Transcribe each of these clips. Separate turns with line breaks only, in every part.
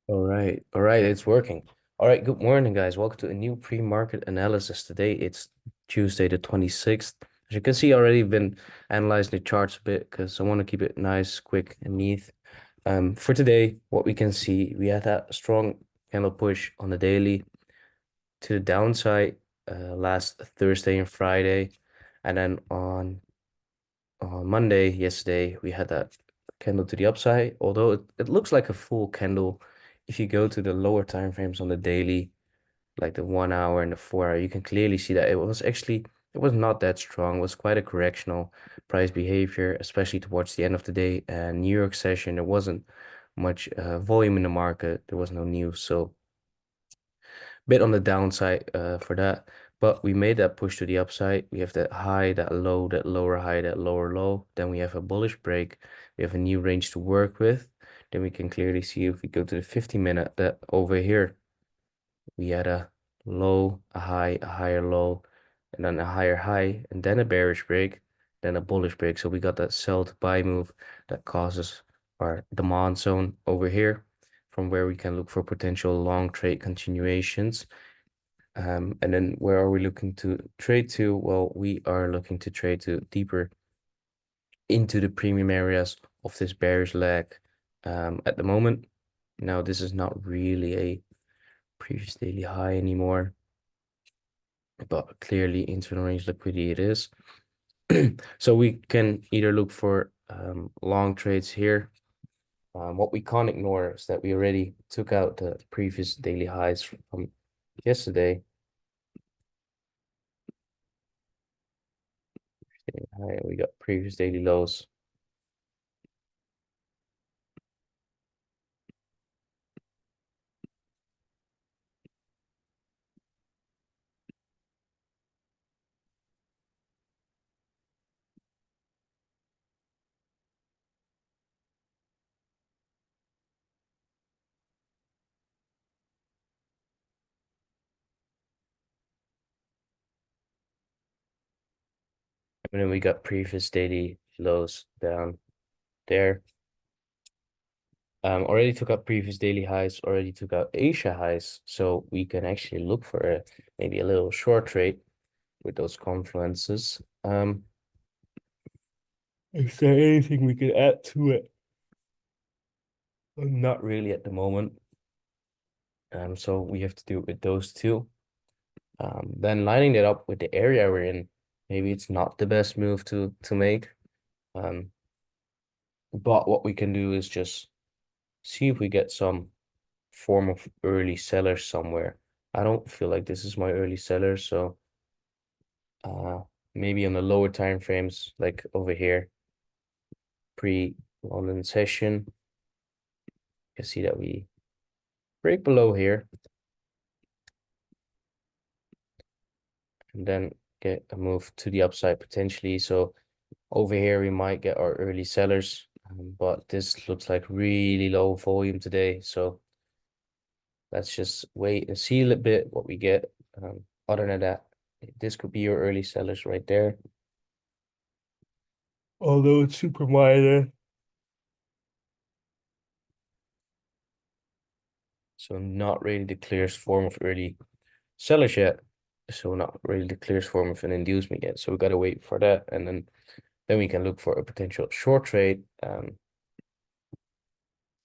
All right, it's working. All right, good morning, guys. Welcome to a new pre-market analysis. Today it's Tuesday the 26th. As you can see, I already been analyzing the charts a bit because I want to keep it nice, quick, and neat. For today, what we can see, we had that strong candle push on the daily to the downside last Thursday and Friday, and then on Monday, yesterday, we had that candle to the upside, although it looks like a full candle. If you go to the lower time frames on the daily, like the 1 hour and the 4 hour, you can clearly see that it was not that strong. It was quite a correctional price behavior, especially towards the end of the day. And New York session, there wasn't much volume in the market. There was no news. So bit on the downside for that. But we made that push to the upside. We have that high, that low, that lower high, that lower low. Then we have a bullish break. We have a new range to work with. Then we can clearly see if we go to the 50-minute that over here, we had a low, a high, a higher low, and then a higher high, and then a bearish break, then a bullish break. So we got that sell to buy move that causes our demand zone over here, from where we can look for potential long trade continuations. And then where are we looking to trade to? Well, we are looking to trade to deeper into the premium areas of this bearish leg at the moment. Now, this is not really a previous daily high anymore, but clearly internal range liquidity it is. So we can either look for long trades here. What we can't ignore is that we already took out the previous daily highs from yesterday. We got previous daily lows. And then we got previous daily lows down there. Already took out previous daily highs, already took out Asia highs. So we can actually look for maybe a little short trade with those confluences. Is there anything we could add to it? Not really at the moment. So we have to do it with those two. Then lining that up with the area we're in, maybe it's not the best move to make. Um, but what we can do is just see if we get some form of early seller somewhere. I don't feel like this is my early seller, so uh maybe on the lower time frames, like over here, pre-London session, you can see that we break below here and then get a move to the upside potentially. So over here we might get our early sellers, but this looks like really low volume today. So let's just wait and see a little bit what we get. Other than that, this could be your early sellers right there. Although it's super minor. So not really the clearest form of early sellers yet. So not really the clearest form of an inducement yet. So we gotta wait for that, and then we can look for a potential short trade. And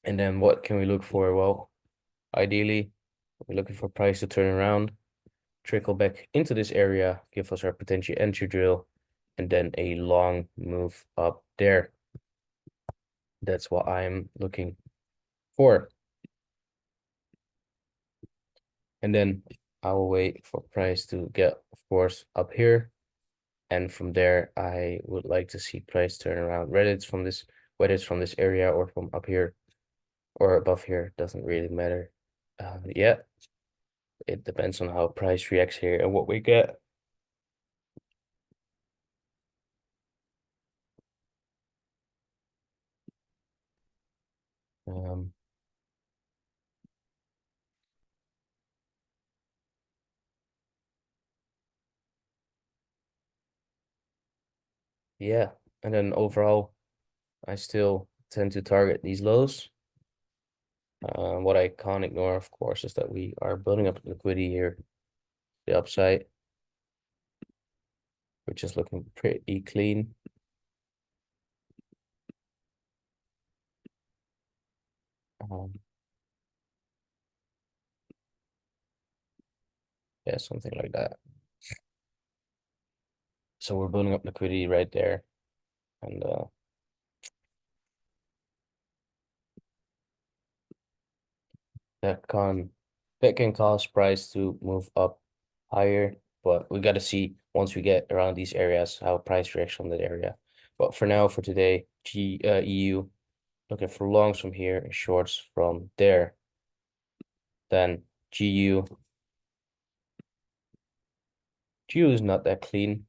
then what can we look for? Well, ideally, we're looking for price to turn around, trickle back into this area, give us our potential entry drill, and then a long move up there. That's what I'm looking for. And then I will wait for price to get, of course, up here. And from there, I would like to see price turn around. Whether it's from this area or from up here or above here, doesn't really matter. Yeah, it depends on how price reacts here and what we get. Um, yeah, and then overall, I still tend to target these lows. What I can't ignore, of course, is that we are building up liquidity here, the upside, which is looking pretty clean. Um, yeah, something like that. So we're building up liquidity right there, and that can that can cause price to move up higher. But we got to see once we get around these areas how price reacts from that area. But for now, for today, EU looking for longs from here and shorts from there. Then GU is not that clean.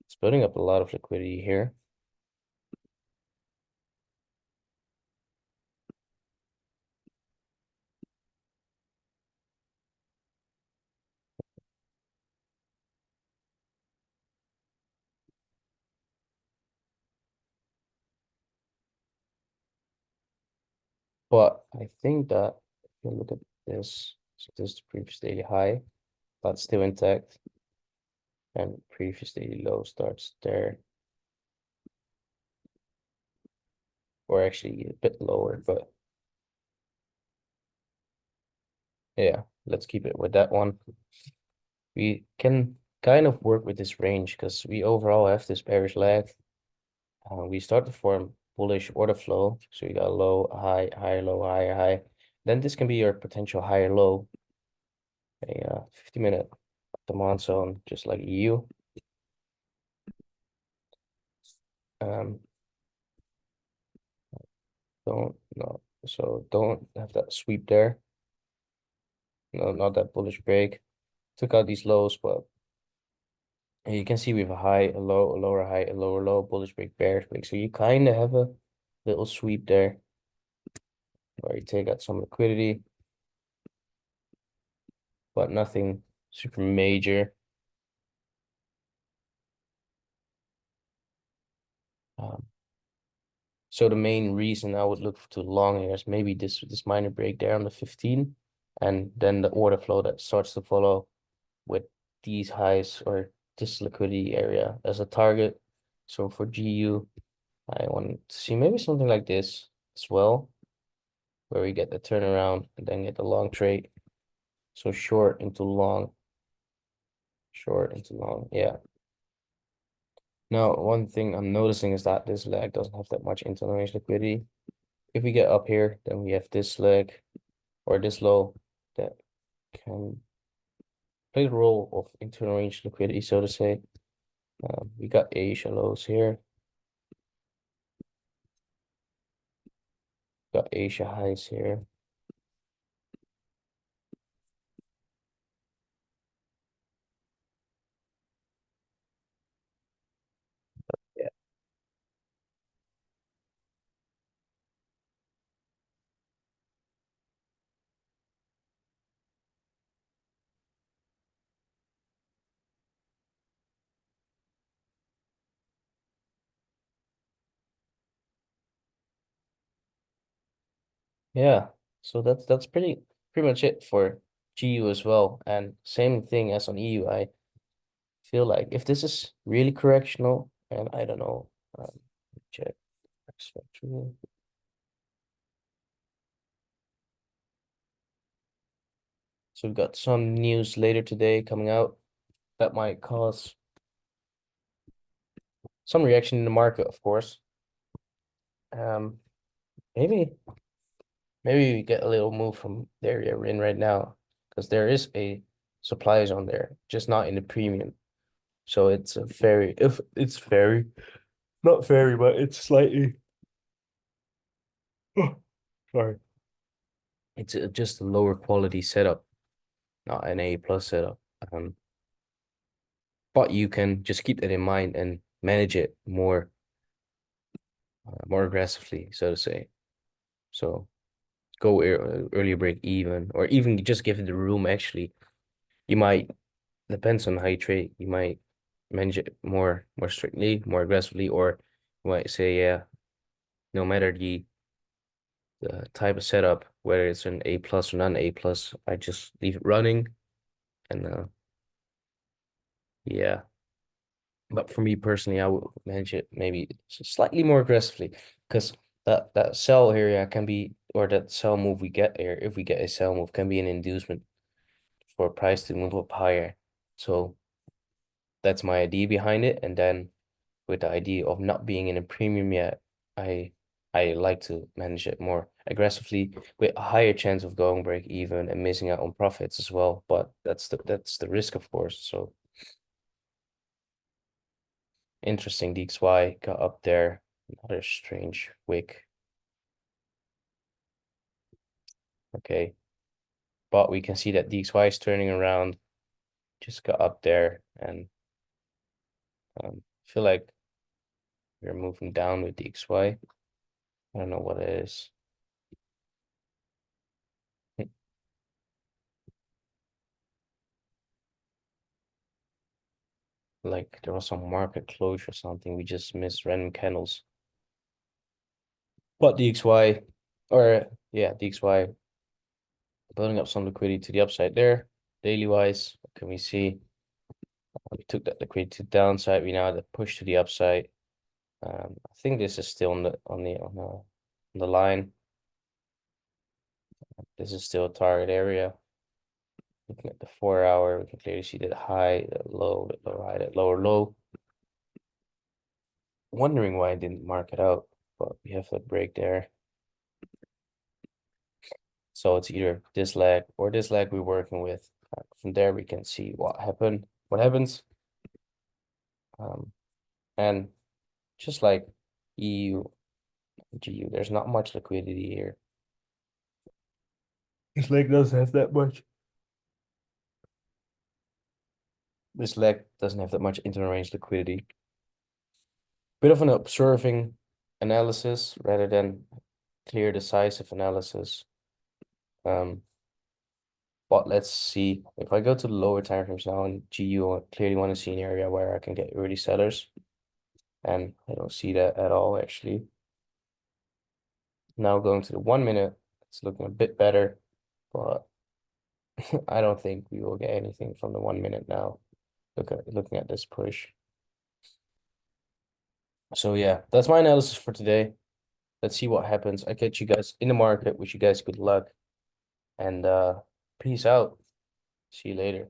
It's building up a lot of liquidity here. But I think that if you look at this, so this is the previous daily high, that's still intact. And previous daily low starts there. Or actually a bit lower, but yeah, let's keep it with that one. We can kind of work with this range because we overall have this bearish lag. We start to form bullish order flow. So you got low, high, higher, low, higher, high. Then this can be your potential higher low. A 50-minute demand zone, just like EU. Um, don't have that sweep there. No, not that bullish break. Took out these lows, but you can see we have a high, a low, a lower high, a lower low, bullish break, bearish break. So you kind of have a little sweep there where you take out some liquidity, but nothing super major. Um, so the main reason I would look to long here is maybe this minor break there on the 15, and then the order flow that starts to follow with these highs or this liquidity area as a target. So for GU, I want to see maybe something like this as well, where we get the turnaround and then get the long trade. So short into long, yeah. Now, one thing I'm noticing is that this leg doesn't have that much internal range liquidity. If we get up here, then we have this leg or this low that can play the role of internal range liquidity, so to say. We got Asia lows here, got Asia highs here. Yeah. Yeah. So that's pretty much it for GU as well. And same thing as on EU. I feel like if this is really correctional, and I don't know, check. So we've got some news later today coming out that might cause some reaction in the market, of course. Um, maybe we get a little move from the area we're in right now, because there is a supply zone there, just not in the premium. So it's a very, if it's very, not very, but it's slightly, oh, sorry. It's just a lower quality setup, not an A plus setup. But you can just keep that in mind and manage it more aggressively, so to say. So go earlier break even, or even just give it the room. Actually, you might, depends on how you trade, you might manage it more strictly, more aggressively, or you might say, yeah, no matter the type of setup, whether it's an A plus or non A plus, I just leave it running and yeah. But for me personally, I would manage it maybe slightly more aggressively because that sell area can be, or that sell move we get here, if we get a sell move, can be an inducement for a price to move up higher. So that's my idea behind it. And then with the idea of not being in a premium yet, I I like to manage it more aggressively with a higher chance of going break even and missing out on profits as well. But that's the risk, of course. So interesting, DXY got up there. Another strange wick. Okay. But we can see that DXY is turning around, just got up there, and feel like we're moving down with DXY. I don't know what it is. Like there was some market closure or something. We just missed random candles. But DXY, or yeah, DXY building up some liquidity to the upside there. Daily wise, what can we see? We took that liquidity to the downside. We now had a push to the upside. I think this is still on the line. This is still a target area. Looking at the 4 hour, we can clearly see that high, that low, that lower high, that lower low. Wondering why I didn't mark it out, but we have that break there. So it's either this leg or this leg we're working with. From there, we can see what happens. And just like EU, GU, there's not much liquidity here. This leg doesn't have that much. This leg doesn't have that much interrange liquidity. Bit of an observing analysis rather than clear decisive analysis. But let's see. If I go to the lower time frames now in GU, I clearly want to see an area where I can get early sellers. And I don't see that at all, actually. Now going to the 1 minute, it's looking a bit better, but I don't think we will get anything from the 1 minute now. Looking at this push. So yeah, that's my analysis for today. Let's see what happens. I catch you guys in the market. Wish you guys good luck and peace out. See you later.